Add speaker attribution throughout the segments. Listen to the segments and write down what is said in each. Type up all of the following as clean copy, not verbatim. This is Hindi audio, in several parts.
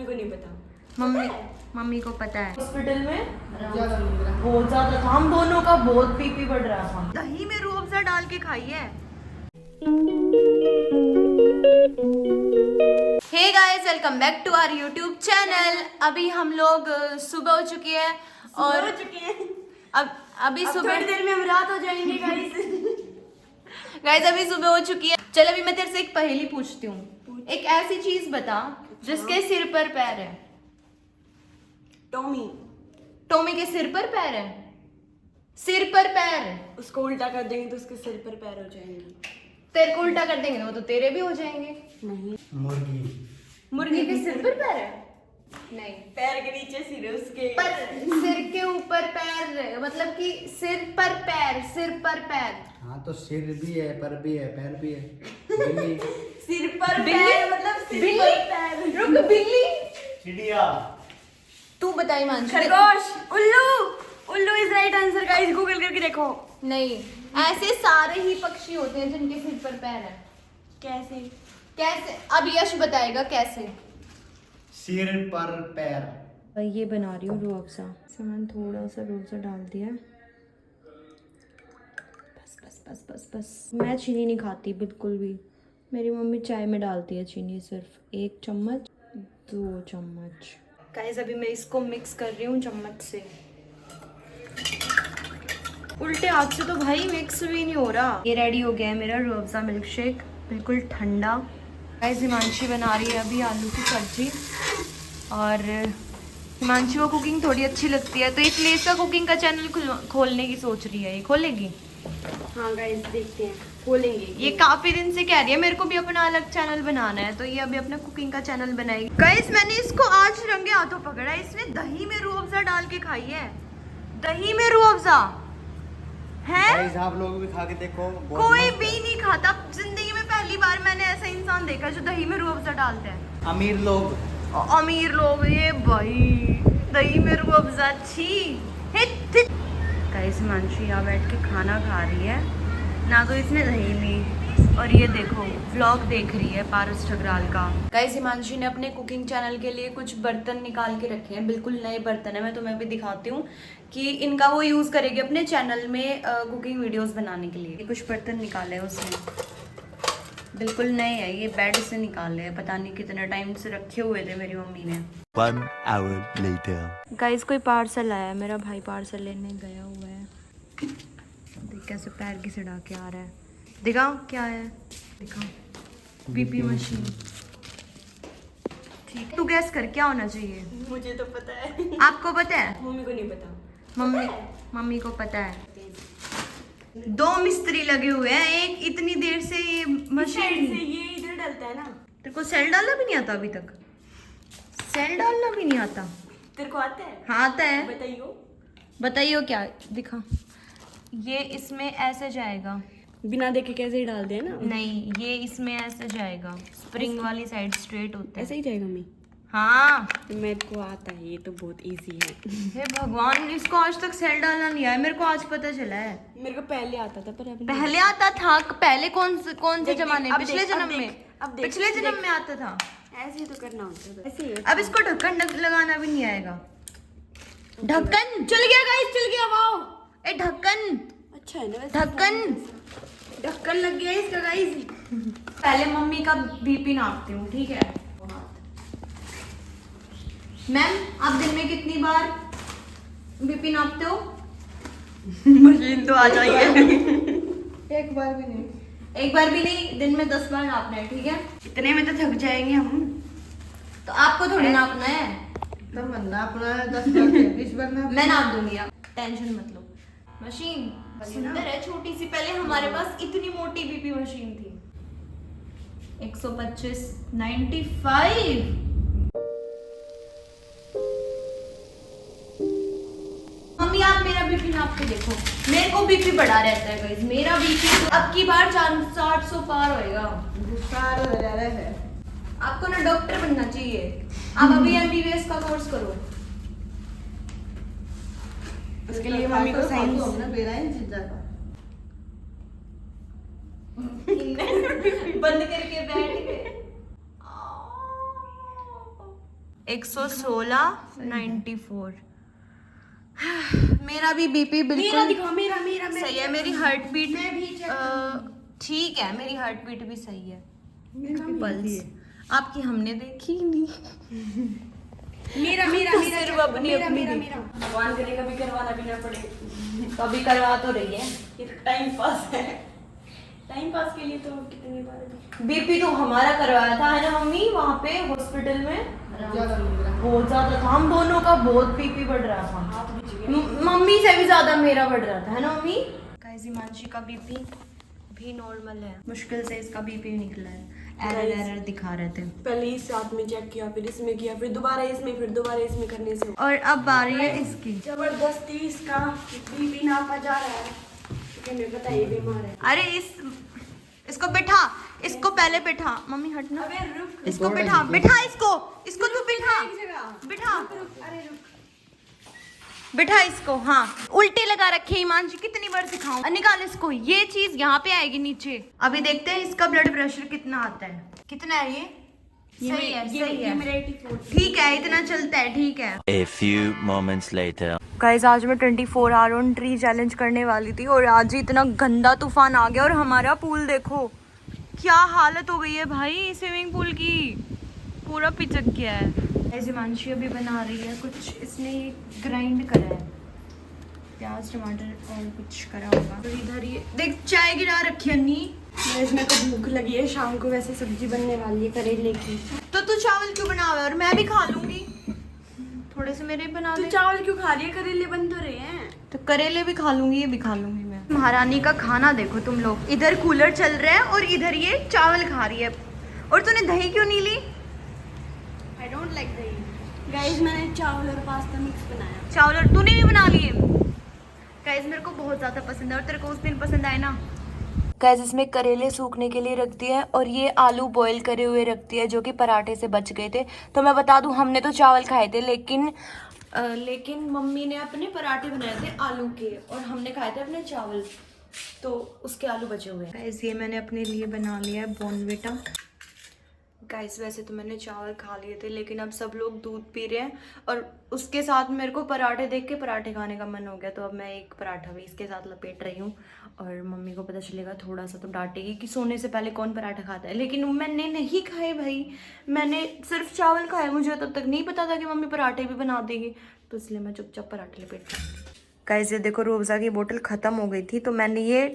Speaker 1: मम्मी को नहीं पता।
Speaker 2: मम्मी को पता है।
Speaker 1: हॉस्पिटल में बहुत ज्यादा था, हम दोनों का बहुत बीपी बढ़ रहा था।
Speaker 2: दही में रूह अफ़ज़ा डाल के खाई है। Hey guys, welcome back to our YouTube channel. अभी हम लोग सुबह हो चुकी है और
Speaker 1: हो चुके हैं।
Speaker 2: अभी सुबह
Speaker 1: थोड़ी देर में हम रात हो जाएंगे गाइस।
Speaker 2: गाइस अभी सुबह हो चुकी है। चल अभी मैं तेरे से एक पहेली पूछती हूँ। एक ऐसी चीज बता जिसके सिर पर पैर है। टॉमी के सिर पर पैर है। सिर पर पैर है।
Speaker 1: उसको उल्टा कर देंगे तो उसके सिर पर पैर हो जाएंगे।
Speaker 2: तेरे को उल्टा कर देंगे वो तो तेरे भी हो जाएंगे।
Speaker 1: नहीं,
Speaker 2: मुर्गी के सिर पर पैर है। नहीं,
Speaker 1: पैर के नीचे सिर है उसके।
Speaker 2: पर सिर के ऊपर पैर है, मतलब कि सिर पर पैर, सिर पर पैर।
Speaker 3: हाँ तो सिर भी है, पर भी है, पैर भी है। बिल्ली।
Speaker 1: सिर पर
Speaker 2: बिल्ली?
Speaker 1: पैर मतलब सिर
Speaker 2: बिल्ली?
Speaker 1: पर पैर।
Speaker 2: रुक, बिल्ली।
Speaker 3: चिड़िया।
Speaker 2: तू बताई मान।
Speaker 1: खरगोश। उल्लू is right answer guys, Google करके देखो।
Speaker 2: नहीं, ऐसे सारे ही पक्षी होते हैं जिनके सिर पर पैर है।
Speaker 1: कैसे?
Speaker 2: कैसे? अब यश बताएगा कैसे।
Speaker 3: सिर पर पैर।
Speaker 2: ये बना रही हूँ रूह अफ़ज़ा। इसमें मैंने थोड़ा सा रूह अफ़ज़ा डाल दिया। बस बस बस बस बस। मैं चीनी नहीं खाती बिल्कुल भी। मेरी मम्मी चाय में डालती है चीनी, सिर्फ 1 चम्मच 2 चम्मच। गाइस अभी मैं इसको मिक्स कर रही हूँ चम्मच से। उल्टे हाथ से तो भाई मिक्स भी नहीं हो रहा। ये रेडी हो गया है मेरा रूह अफ़ज़ा मिल्क शेक, बिल्कुल ठंडा। गाइस हिमांशी बना रही है अभी आलू की सब्जी और हिमांशी को कुकिंग थोड़ी अच्छी लगती है तो इसलिए इसका कुकिंग का चैनल खोलने की सोच रही है। ये खोलेगी?
Speaker 1: हाँ गाइस देखते हैं, खोलेंगे।
Speaker 2: ये काफी दिन से कह रही है मेरे को भी अपना अलग चैनल बनाना है, तो ये अभी अपना कुकिंग का चैनल बनाएगी। गाइस मैंने इसको आज रंगे हाथों पकड़ा है। इसने दही में रूह अफ़ज़ा डाल के खाई है। दही में रूह अफ़ज़ा है।
Speaker 3: गाइस आप लोग भी खा के देखो।
Speaker 2: कोई भी नहीं खाता। जिंदगी में पहली बार मैंने ऐसा इंसान देखा जो दही में रूह अफ़ज़ा डालते हैं।
Speaker 3: अमीर लोग।
Speaker 2: अमीर लोग। ये भाई दही में रूह अफ़ज़ा छी। गाइस हिमांशी यहाँ बैठ के खाना खा रही है, ना तो इसने दही ली और ये देखो व्लॉग देख रही है पारस ठकराल का। गाइस हिमांशी ने अपने कुकिंग चैनल के लिए कुछ बर्तन निकाल के रखे हैं, बिल्कुल नए बर्तन है। मैं तुम्हें भी दिखाती हूँ कि इनका वो यूज़ करेगी अपने चैनल में कुकिंग वीडियोस बनाने के लिए। कुछ बर्तन निकाले हैं उसने, बिल्कुल नए हैं। ये बेड से निकाले हैं, पता नहीं कितने टाइम से रखे हुए थे मेरी मम्मी ने।
Speaker 4: 1 hour later.
Speaker 2: गाइस कोई पार्सल आया है, मेरा भाई पार्सल लेने गया हुआ है। देख कैसे पैर की सड़ा के आ रहा है। दिखाओ क्या है, दिखाओ। BP machine. ठीक, तू गैस कर क्या होना चाहिए।
Speaker 1: मुझे तो पता है।
Speaker 2: आपको पता है?
Speaker 1: मम्मी को नहीं पता।
Speaker 2: मम्मी को पता है। 2 मिस्त्री लगे हुए हैं, एक इतनी देर से ये मशीन
Speaker 1: से ये इधर डलता है ना।
Speaker 2: तेरे को सेल डालना भी नहीं आता अभी तक? सेल डालना भी नहीं आता?
Speaker 1: तेरे को आता है?
Speaker 2: हाँ आता है। बताइयो क्या। दिखा, ये इसमें ऐसे जाएगा।
Speaker 1: बिना देखे कैसे ही डाल दे ना।
Speaker 2: नहीं, ये इसमें ऐसे जाएगा। स्प्रिंग वाली साइड स्ट्रेट होता है।
Speaker 1: ऐसे ही जाएगा मम्मी।
Speaker 2: हाँ
Speaker 1: मेरे को आता है, ये तो बहुत इजी है।
Speaker 2: हे भगवान, इसको आज तक सेल डालना नहीं आया। मेरे को आज पता चला है।
Speaker 1: मेरे को पहले आता था पर अभी
Speaker 2: पहले आता था? पहले कौन से जमाने?
Speaker 1: अब
Speaker 2: पिछले
Speaker 1: देख, अब
Speaker 2: जन्म
Speaker 1: देख,
Speaker 2: में?
Speaker 1: अब देख,
Speaker 2: पिछले जन्म
Speaker 1: देख।
Speaker 2: में आता था।
Speaker 1: ऐसे ही तो करना होता है। ऐसे ही
Speaker 2: अब इसको ढक्कन लगाना भी नहीं आएगा। ढक्कन चल गया गाइस, चल गया। वाओ, ए ढक्कन।
Speaker 1: अच्छा है ना वैसे। ढक्कन लग गया इसका गाइस।
Speaker 2: पहले मम्मी का बीपी नापती हूँ, ठीक है? मैम आप दिन में कितनी बार बीपी नापते हो? मशीन तो आ जाएगी।
Speaker 1: एक बार भी नहीं।
Speaker 2: एक बार भी नहीं, दिन में 10 बार नापना है, ठीक है?
Speaker 1: इतने में तो थक जाएंगे हम।
Speaker 2: तो आपको थोड़ी नापना है।
Speaker 1: तो बनना अपना 10 बार 20 बार ना।
Speaker 2: मैं नाप दूंगी, आप टेंशन मत लो। मशीन सुंदर है, छोटी सी। पहले हमारे पास इतनी मोटी बीपी मशीन थी। 125 95। मम्मी आप मेरा बीपी नाप के देखो। मेरे को बीपी बढ़ा रहता है गाइस। मेरा बीपी अब की बार 400 पार होएगा।
Speaker 1: पार हो जा रहा है।
Speaker 2: आपको ना डॉक्टर बनना चाहिए। आप अभी MBBS का कोर्स करो।
Speaker 1: उसके लिए मम्मी को साइंस
Speaker 2: बंद करके बैठ गए। 116/94। मेरा भी बीपी बिल्कुल
Speaker 1: मेरा
Speaker 2: सही है। मेरी हार्ट बीट ठीक है, मेरी हार्ट बीट भी सही है। पल्स आपकी हमने देखी ही नहीं।
Speaker 1: मेरा
Speaker 2: सिर्फ अपनी
Speaker 1: भगवान करे कभी करवाना भी ना पड़े। कभी करवा तो रही है, ये टाइम पास है। टाइम पास के लिए तो कितनी बार
Speaker 2: बीपी तो हमारा करवाया था, है ना मम्मी, वहाँ पे हॉस्पिटल में बहुत ज्यादा था। हम दोनों का बहुत बीपी बढ़ रहा था, मम्मी से भी ज्यादा मेरा बढ़ रहा था, है ना मम्मी। गाइस हिमांशी का बीपी भी नॉर्मल है, मुश्किल से इसका बीपी निकला है। एरर दिखा रहे थे।
Speaker 1: पहले इस साथ में चेक किया, फिर इसमें किया, फिर दोबारा इसमें, फिर दोबारा इसमें करने से
Speaker 2: और अब बारी है इसकी।
Speaker 1: जबरदस्ती इसका बीपी नापा जा रहा है। हमें पता ये बीमार है।
Speaker 2: अरे इसको बिठा, इसको पहले बिठा। मम्मी हटना, इसको बिठा इसको तू बिठा बिठा इसको। हाँ, उल्टी लगा रखी हिमांशी, कितनी बार सिखाऊं। निकाल इसको, ये चीज यहाँ पे आएगी नीचे। अभी देखते हैं इसका ब्लड प्रेशर कितना आता है। कितना है ये? सही है। ठीक है, इतना चलता है, ठीक है।
Speaker 4: A few moments later.
Speaker 2: Guys आज मैं 24 आवर ऑन ट्री चैलेंज करने वाली थी और आज ही इतना गंदा तूफान आ गया और हमारा पूल देखो क्या हालत हो गई है भाई। स्विमिंग पूल की पूरा पिचक गया है। गाइस हिमांशी अभी बना रही है कुछ, इसने ग्राइंड करा है, प्याज टमाटर और कुछ करा होगा। तो इधर ये देख चाय गिरा रखी है अन्नी।
Speaker 1: इसमें तो भूख लगी है, शाम को वैसे सब्जी बनने वाली है करेले की।
Speaker 2: तो तू चावल क्यों बना हुआ है? और मैं भी खा लूंगी, थोड़े से मेरे बना
Speaker 1: तू
Speaker 2: दे।
Speaker 1: चावल क्यों खा रही है? करेले बन तो रहे हैं।
Speaker 2: तो करेले भी खा लूंगी, ये भी खा लूंगी मैं। महारानी का खाना देखो तुम लोग, इधर कूलर चल रहा है और इधर ये चावल खा रही है। और तूने दही क्यों नहीं ली?
Speaker 1: आई डोंट लाइक दही। गाइस मैंने चावल और पास्ता मिक्स बनाया।
Speaker 2: चावल और तूने भी बना लिए? गाइस मेरे को बहुत ज्यादा पसंद है और तेरे को उस दिन पसंद आए ना। गाइस इसमें करेले सूखने के लिए रख दिया है और ये आलू बॉईल करे हुए रख दिया है जो कि पराठे से बच गए थे। तो मैं बता दूं हमने तो चावल खाए थे, लेकिन मम्मी ने अपने पराठे बनाए थे आलू के और हमने खाए थे अपने चावल, तो उसके आलू बचे हुए हैं। गाइस ये मैंने अपने लिए बना लिया है बॉर्नविटा। गाइस वैसे तो मैंने चावल खा लिए थे लेकिन अब सब लोग दूध पी रहे हैं और उसके साथ मेरे को पराठे देख के पराठे खाने का मन हो गया, तो अब मैं एक पराठा भी इसके साथ लपेट रही हूँ। और मम्मी को पता चलेगा थोड़ा सा तो डांटेगी कि सोने से पहले कौन पराठा खाता है, लेकिन मैंने नहीं खाए भाई, मैंने सिर्फ चावल खाए। मुझे तब तक नहीं पता था कि मम्मी पराठे भी बना देगी, तो इसलिए मैं चुपचाप पराठे लपेट रही। गाइस ये देखो रूअफ़ज़ा की बोतल ख़त्म हो गई थी तो मैंने ये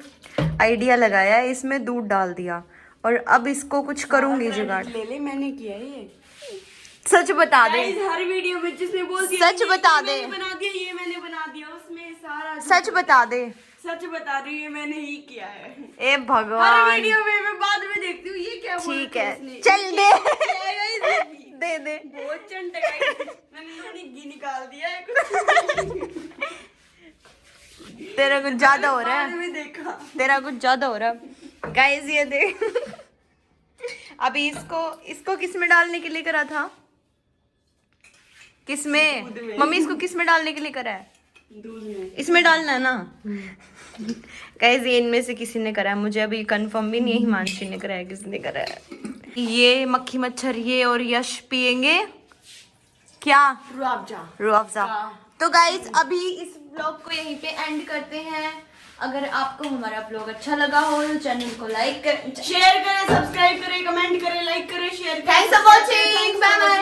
Speaker 2: आइडिया लगाया, इसमें दूध डाल दिया और अब इसको कुछ करूंगी जुगाड़।
Speaker 1: ले ले, मैंने किया है ये।
Speaker 2: सच बता दे,
Speaker 1: हर वीडियो में जिसने बोल दिया
Speaker 2: सच बता दे,
Speaker 1: बना दिया ये मैंने बना दिया, उसमें सारा
Speaker 2: सच बता दे।
Speaker 1: सच बता रही हूँ, ये मैंने ही किया है।
Speaker 2: ए
Speaker 1: हर
Speaker 2: भगवान,
Speaker 1: वीडियो में मैं बाद में देखती हूँ ये क्या बोल
Speaker 2: ठीक
Speaker 1: रहा
Speaker 2: है
Speaker 1: उसने।
Speaker 2: चल दे दे दे।
Speaker 1: बहुत चंट है guys। मैंने अपनी घी निकाल दिया है कुछ।
Speaker 2: तेरा कुछ ज्यादा हो रहा
Speaker 1: बाद
Speaker 2: है,
Speaker 1: में देखा।
Speaker 2: तेरा कुछ ज्यादा हो रहा है। गाइस ये देख अभी इसको किस में डालने के लिए करा था? किस में मम्मी? इसको किस में डालने के लिए करा है?
Speaker 1: दूध में।
Speaker 2: इसमें डालना है ना। गाइस ये इनमें से किसी ने करा है, मुझे अभी कंफर्म भी नहीं है हिमांशी ने करा है किसने करा है। ये मक्खी मच्छर ये और यश पियेंगे क्या? रूअफ़ज़ा। तो गाइस अभी इस ब्लॉग को यहीं पे एंड करते हैं। अगर आपको हमारा ब्लॉग अच्छा लगा हो तो चैनल को लाइक करें,
Speaker 1: शेयर करें, सब्सक्राइब करें, कमेंट करें, लाइक करें, शेयर करें।
Speaker 2: Thanks for watching, bye bye.